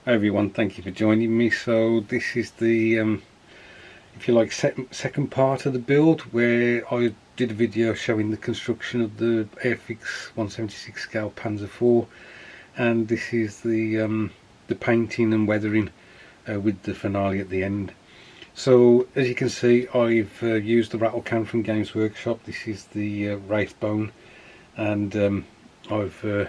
Hi everyone, thank you for joining me. So this is the if you like second part of the build, where I did a video showing the construction of the Airfix 176 scale Panzer IV, and this is the painting and weathering with the finale at the end. So as you can see, I've used the rattle can from Games Workshop. This is the Wraithbone, and I've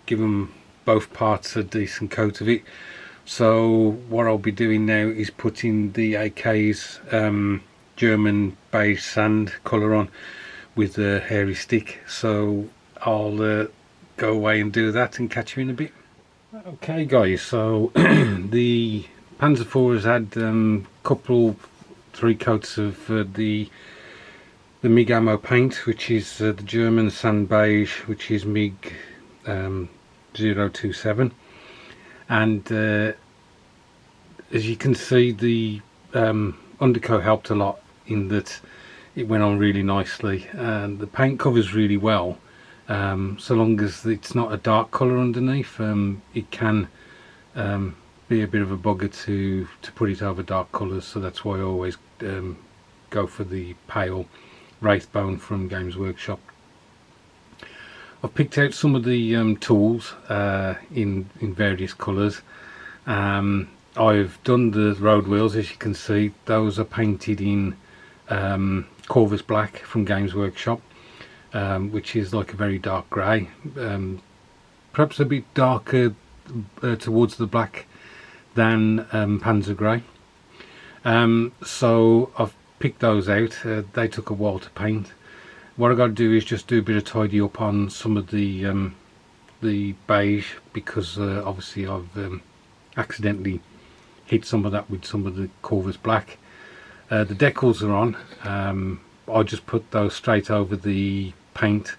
given both parts a decent coat of it. So what I'll be doing now is putting the AK's German beige sand colour on with a hairy stick. So I'll go away and do that and catch you in a bit. Okay guys, so the Panzer IV has had three coats of the MiG ammo paint, which is the German sand beige, which is MiG 027, and as you can see, the undercoat helped a lot in that it went on really nicely, and the paint covers really well, so long as it's not a dark colour underneath. It can be a bit of a bugger to put it over dark colours, so that's why I always go for the pale Wraithbone from Games Workshop. I've picked out some of the tools in various colours. I've done the road wheels, as you can see. Those are painted in Corvus Black from Games Workshop, which is like a very dark grey, perhaps a bit darker towards the black than Panzer Grey. So I've picked those out. They took a while to paint. What I've got to do is just do a bit of tidy up on some of the beige, because obviously I've accidentally hit some of that with some of the Corvus Black. The decals are on. I just put those straight over the paint,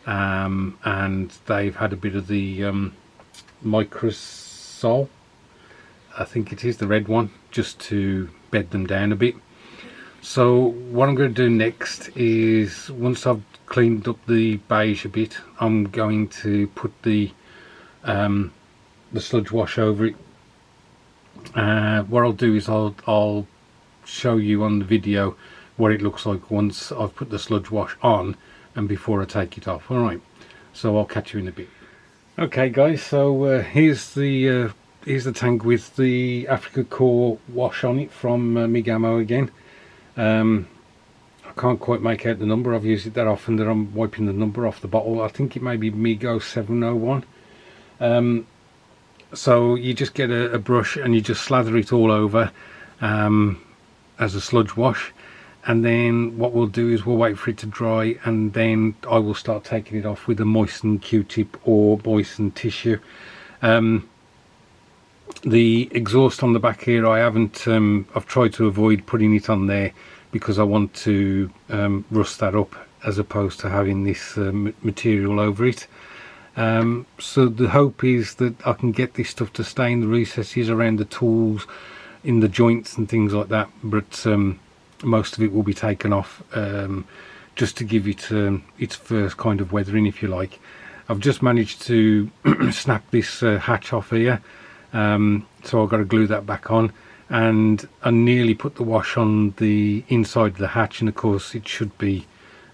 and they've had a bit of the Microsol, I think it is, the red one, just to bed them down a bit. So what I'm going to do next is, once I've cleaned up the beige a bit, I'm going to put the sludge wash over it. What I'll do is I'll show you on the video what it looks like once I've put the sludge wash on and before I take it off. Alright, so I'll catch you in a bit. Okay guys, so here's the tank with the Africa Core wash on it from MiG Ammo again. I can't quite make out the number. I've used it that often that I'm wiping the number off the bottle. I think it may be MiG 0701. So you just get a brush and you just slather it all over as a sludge wash, and then what we'll do is we'll wait for it to dry, and then I will start taking it off with a moistened Q-tip or moistened tissue. The exhaust on the back here, I haven't I've tried to avoid putting it on there because I want to rust that up as opposed to having this material over it. So the hope is that I can get this stuff to stay in the recesses around the tools, in the joints and things like that, but most of it will be taken off, just to give it its first kind of weathering, if you like. I've just managed to snap this hatch off here, so I've got to glue that back on, and I nearly put the wash on the inside of the hatch, and of course it should be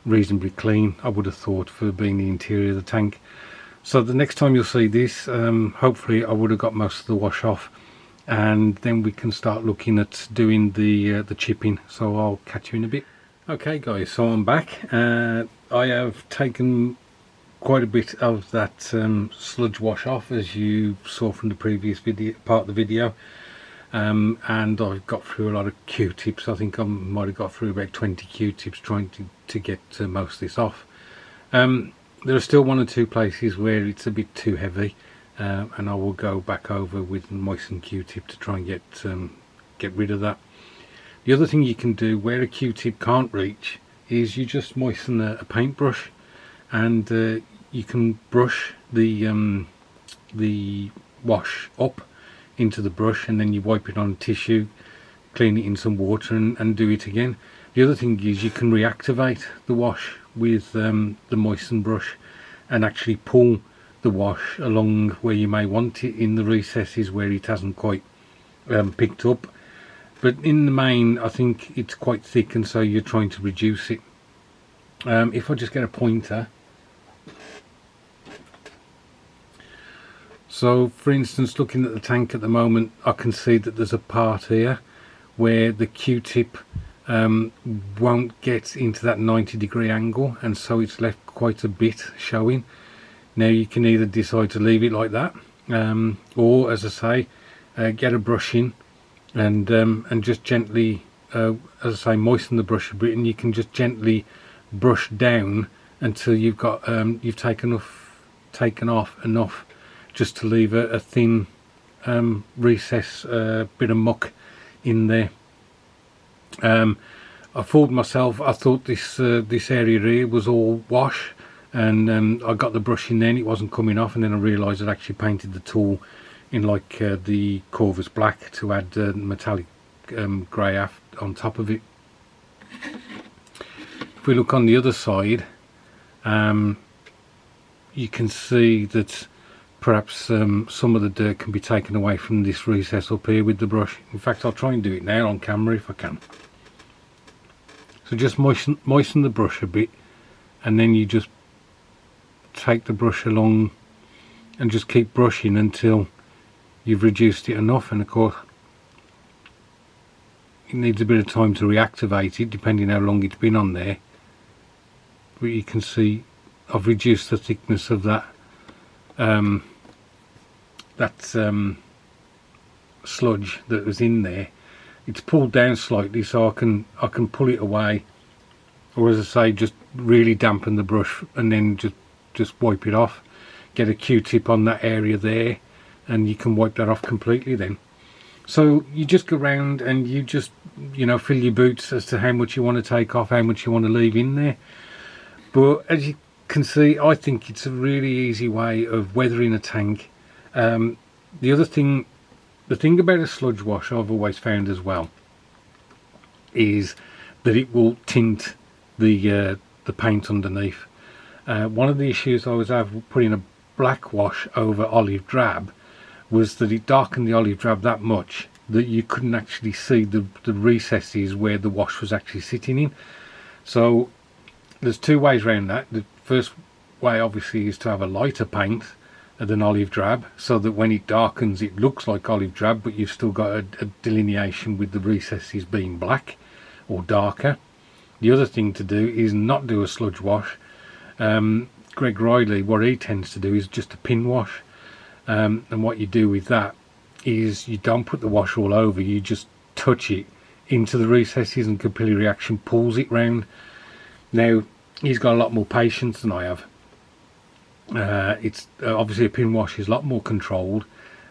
reasonably clean, I would have thought, for being the interior of the tank. So the next time you'll see this, hopefully I would have got most of the wash off, and then we can start looking at doing the chipping. So I'll catch you in a bit. Okay guys, so I'm back. I have taken quite a bit of that sludge wash off, as you saw from the previous video, part of the video, and I've got through a lot of Q-tips. I think I might have got through about 20 Q-tips trying to get most of this off. There are still one or two places where it's a bit too heavy, and I will go back over with moistened Q-tip to try and get rid of that. The other thing you can do where a Q-tip can't reach is you just moisten a paintbrush, and you can brush the wash up into the brush, and then you wipe it on tissue, clean it in some water, and do it again. The other thing is you can reactivate the wash with the moistened brush and actually pull the wash along where you may want it, in the recesses where it hasn't quite picked up. But in the main, I think it's quite thick, and so you're trying to reduce it. If I just get a pointer. So for instance, looking at the tank at the moment, I can see that there's a part here where the Q-tip won't get into that 90-degree angle, and so it's left quite a bit showing. Now you can either decide to leave it like that, or as I say, get a brush in and just gently, as I say, moisten the brush a bit, and you can just gently brush down until you've got you've taken off enough just to leave a thin recess, bit of muck in there. I fooled myself. I thought this area here was all wash, and I got the brush in there and it wasn't coming off, and then I realised I'd actually painted the tool in like the Corvus black to add metallic grey on top of it. If we look on the other side, you can see that perhaps some of the dirt can be taken away from this recess up here with the brush. In fact, I'll try and do it now on camera if I can. So just moisten the brush a bit, and then you just take the brush along and just keep brushing until you've reduced it enough. And of course it needs a bit of time to reactivate it depending how long it's been on there, but you can see I've reduced the thickness of that sludge that was in there. It's pulled down slightly, so I can pull it away, or as I say, just really dampen the brush and then just wipe it off. Get a Q-tip on that area there, and you can wipe that off completely then. So you just go around and you just, you know, fill your boots as to how much you want to take off, how much you want to leave in there. But as you can see, I think it's a really easy way of weathering a tank. The thing about a sludge wash I've always found as well is that it will tint the paint underneath. One of the issues I was having putting a black wash over olive drab was that it darkened the olive drab that much that you couldn't actually see the recesses where the wash was actually sitting in. So there's two ways around that. The first way obviously is to have a lighter paint than olive drab, so that when it darkens it looks like olive drab, but you've still got a delineation with the recesses being black or darker. The other thing to do is not do a sludge wash. Greg Riley, what he tends to do is just a pin wash, and what you do with that is you don't put the wash all over, you just touch it into the recesses and capillary reaction pulls it round. Now he's got a lot more patience than I have. It's obviously a pin wash is a lot more controlled,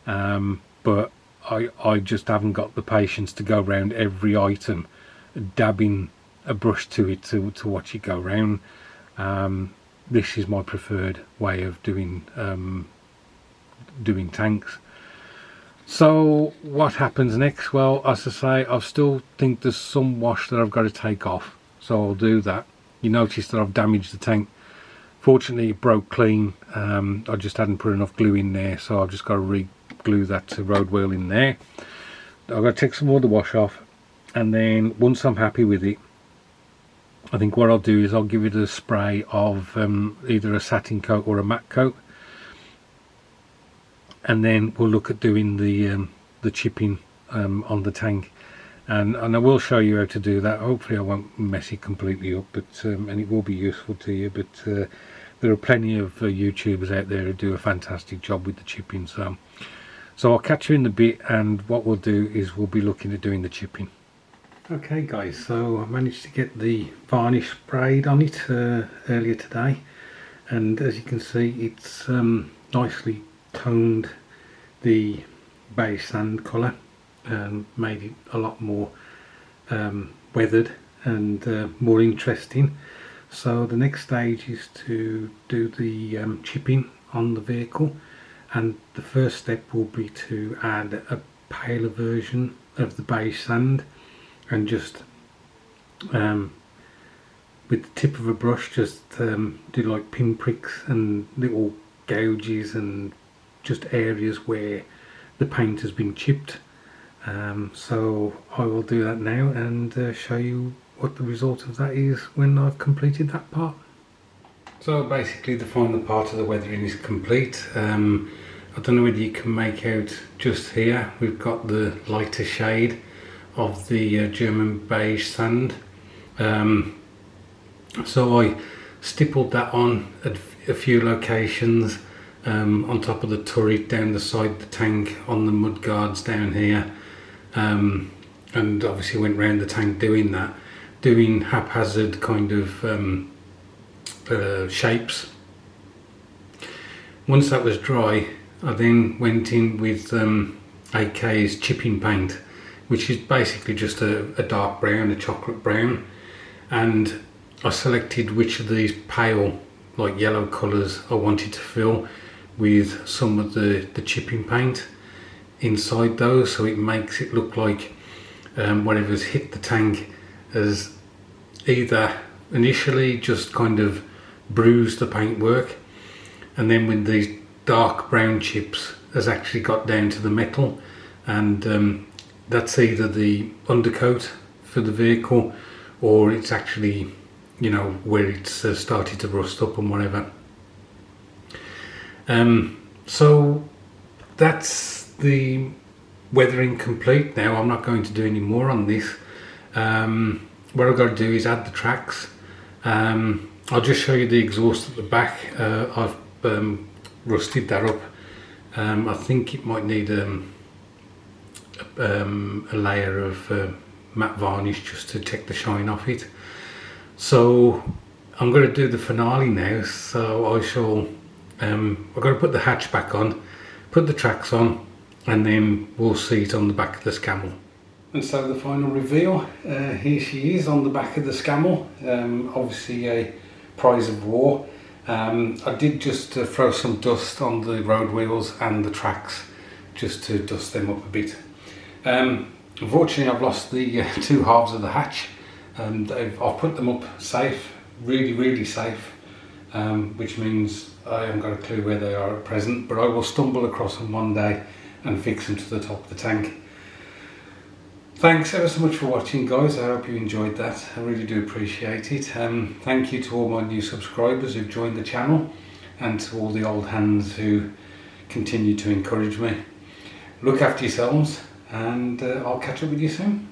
but I just haven't got the patience to go around every item dabbing a brush to it to watch it go round. This is my preferred way of doing tanks. So what happens next? Well, as I say, I still think there's some wash that I've got to take off, so I'll do that. You notice that I've damaged the tank. Fortunately it broke clean. I just hadn't put enough glue in there, so I've just got to re-glue that road wheel in there. I've got to take some more of the wash off, and then once I'm happy with it, I think what I'll do is I'll give it a spray of either a satin coat or a matte coat, and then we'll look at doing the chipping on the tank, and I will show you how to do that. Hopefully I won't mess it completely up, but and it will be useful to you. But there are plenty of YouTubers out there who do a fantastic job with the chipping. So I'll catch you in a bit, and what we'll do is we'll be looking at doing the chipping. Okay guys, so I managed to get the varnish sprayed on it earlier today, and as you can see it's nicely toned the beige sand colour, made it a lot more weathered and more interesting. So the next stage is to do the chipping on the vehicle, and the first step will be to add a paler version of the beige sand, and just with the tip of a brush just do like pinpricks and little gouges and just areas where the paint has been chipped. So I will do that now and show you what the result of that is when I've completed that part. So basically the final part of the weathering is complete. I don't know whether you can make out just here, we've got the lighter shade of the German beige sand. So I stippled that on at a few locations, on top of the turret, down the side of the tank, on the mud guards down here, and obviously went round the tank doing that, doing haphazard kind of shapes. Once that was dry, I then went in with AK's chipping paint, which is basically just a dark brown, a chocolate brown, and I selected which of these pale, like yellow colours I wanted to fill with some of the chipping paint inside those, so it makes it look like whatever's hit the tank has either initially just kind of bruised the paintwork, and then with these dark brown chips has actually got down to the metal, and that's either the undercoat for the vehicle, or it's actually, you know, where it's started to rust up and whatever. So that's the weathering complete now. I'm not going to do any more on this. What I've got to do is add the tracks. I'll just show you the exhaust at the back. I've rusted that up. I think it might need a layer of matte varnish just to take the shine off it. So I'm going to do the finale now. So I shall, I've got to put the hatch back on, put the tracks on, and then we'll see it on the back of the Scammell. And so the final reveal, here she is on the back of the Scammell, obviously a prize of war. I did just throw some dust on the road wheels and the tracks just to dust them up a bit. Unfortunately I've lost the two halves of the hatch, and I've put them up safe, really safe, which means I haven't got a clue where they are at present, but I will stumble across them one day and fix them to the top of the tank. Thanks ever so much for watching, guys. I hope you enjoyed that. I really do appreciate it. Thank you to all my new subscribers who've joined the channel, and to all the old hands who continue to encourage me. Look after yourselves, and I'll catch up with you soon.